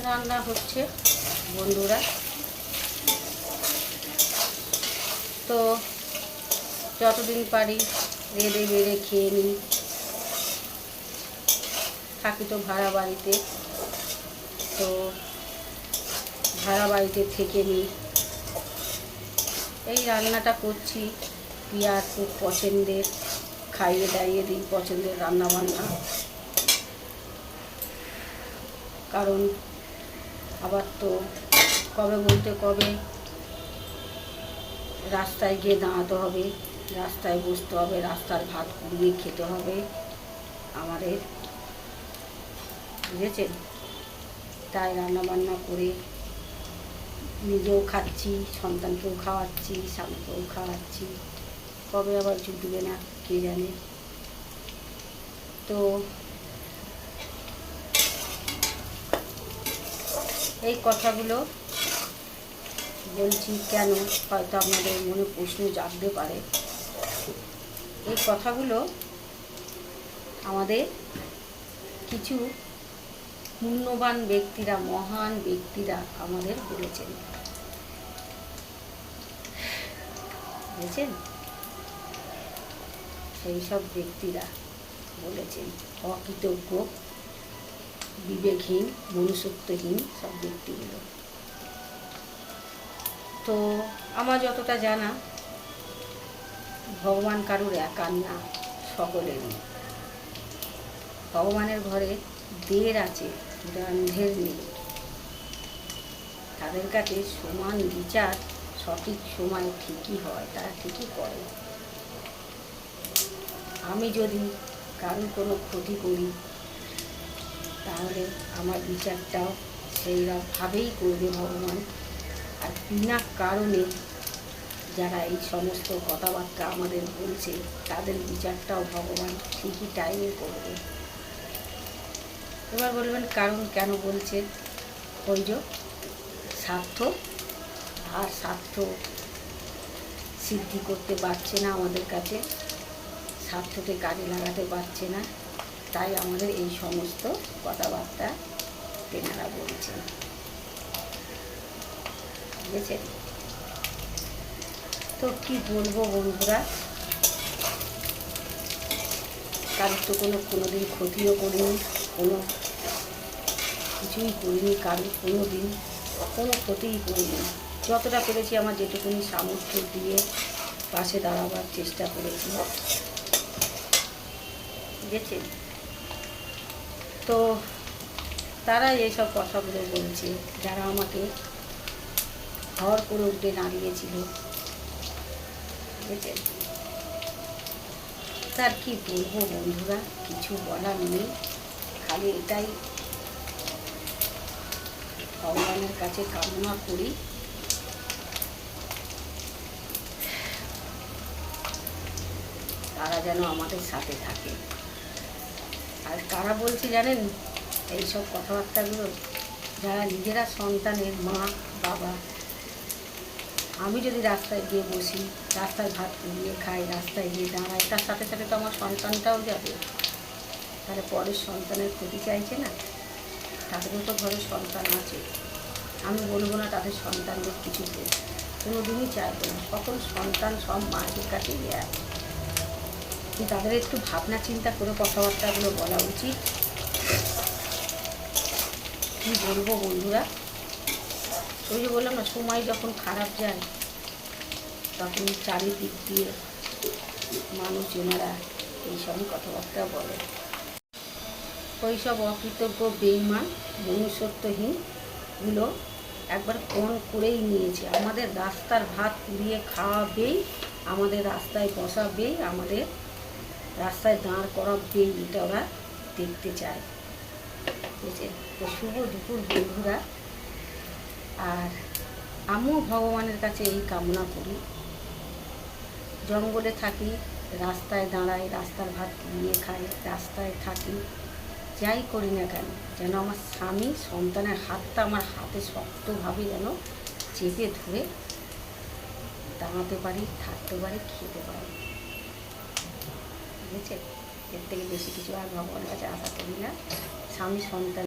রান্না হচ্ছে বন্ধুরা। তো যতদিন পারি রেঁধে বেড়ে খেয়ে নিই। থাকি তো ভাড়া বাড়িতে, তো ভাড়া বাড়িতে থেকে নিই। এই রান্নাটা করছি পিয়ার খুব পছন্দের, খাইয়ে দাইয়ে দিই পছন্দের রান্না বান্না। কারণ আবার তো কবে বলতে কবে রাস্তায় গিয়ে দাঁড়াতে হবে, রাস্তায় বসতে হবে, রাস্তার ভাত কুড়িয়ে খেতে হবে আমাদের, বুঝেছেন? তাই রান্না বান্না করে নিজেও খাচ্ছি, সন্তানকেও খাওয়াচ্ছি, স্বামীকেও খাওয়াচ্ছি। কবে আবার জুটবে না কে জানে। তো এই কথাগুলো বলছি কেন, হয়তো আপনাদের মনে প্রশ্ন জাগতে পারে। এই কথাগুলো আমাদের কিছু মূল্যবান ব্যক্তিরা, মহান ব্যক্তিরা আমাদের বলেছেন, বুঝেছেন? সেই সব ব্যক্তিরা বলেছেন, অকৃতজ্ঞ, বিবেকহীন, মনুষ্যত্বহীন সব ব্যক্তিগুলো। তো আমার যতটা জানা, ভগবান কারুর একার না, সকলেরই। ভগবানের ঘরে দের আছে, অন্ধের নেই। তাদের কাছে সমান বিচার সঠিক সময় ঠিকই হয়, তারা ঠিকই করে। আমি যদি কারুর কোনো ক্ষতি করি, তাহলে আমার বিচারটাও সেইভাবেই করবে ভগবান। আর বিনা কারণে যারা এই সমস্ত কথাবার্তা আমাদের বলছে, তাদের বিচারটাও ভগবান ঠিকই টাইমে করবে। এবার বলবেন কারণ কেন বলছে? ওই যে স্বার্থ, আর স্বার্থ সিদ্ধি করতে পারছে না আমাদের কাছে, স্বার্থকে কাজে লাগাতে পারছে না, তাই আমাদের এই সমস্ত কথাবার্তা তেনারা বলছেন, বুঝেছেন? তো কি বলবো বন্ধুরা, কারোর তো কোনোদিন ক্ষতিও করিনি, কোনো কিছুই করিনি, কারোর কোনোদিন কোনো ক্ষতিই করিনি। যতটা পেরেছি আমার যেটুকুনি সামর্থ্য দিয়ে পাশে দাঁড়াবার চেষ্টা করেছি, বুঝেছেন? তো তারা এইসব কথাগুলো বলছে, যারা আমাকে ঘর করে উঠে দাঁড়িয়েছিল, বুঝেছেন? তার কি বলবো বন্ধুরা, কিছু বলার নেই। খালি এটাই ভগবানের কাছে কামনা করি, তারা যেন আমাদের সাথে থাকে। আর কারা বলছে জানেন এইসব কথাবার্তাগুলো? যারা নিজেরা সন্তানের মা বাবা। আমি যদি রাস্তায় গিয়ে বসি, রাস্তায় ভাত কুড়িয়ে খাই, রাস্তায় গিয়ে দাঁড়াই, তার সাথে সাথে তো আমার সন্তানটাও যাবে। তাহলে পরের সন্তানের ক্ষতি চাইছে না? তাদেরও তো ঘরে সন্তান আছে। আমি বলবো না তাদের সন্তানদের কিছু কোনোদিনই চাইবে না। সকল সন্তান সব মায়ের কাছেই যায়। কিন্তু তাদের একটু ভাবনা চিন্তা করে কথাবার্তাগুলো বলা উচিত। কী বলবো বন্ধুরা, ওই যে বললাম না, সময় যখন খারাপ যায় তখন চারিদিক দিয়ে মানুষজনেরা এইসবই কথাবার্তা বলে। ওই সব অকৃতজ্ঞ, বেঈমান, মনুষ্যত্বহীনগুলো একবার ফোন করেই নিয়েছে। আমাদের রাস্তার ভাত কুড়িয়ে খাওয়াবেই, আমাদের রাস্তায় বসাবেই, আমাদের রাস্তায় দাঁড় করাবেই, এটা ওরা দেখতে চায়, বুঝেছেন? তো শুভ দুপুর বন্ধুরা। আর আমিও ভগবানের কাছে এই কামনা করি, জঙ্গলে থাকি, রাস্তায় দাঁড়াই, রাস্তার ভাত কুড়িয়ে খাই, রাস্তায় থাকি, যাই করি না কেন, যেন আমার স্বামী সন্তানের হাতটা আমার হাতে শক্তভাবে যেন চেপে ধরে দাঁড়াতে পারি, থাকতে পারি, খেতে পারি, বুঝেছে? এর থেকে বেশি কিছু আর ভগবানের কাছে আশা করি না। স্বামী সন্তান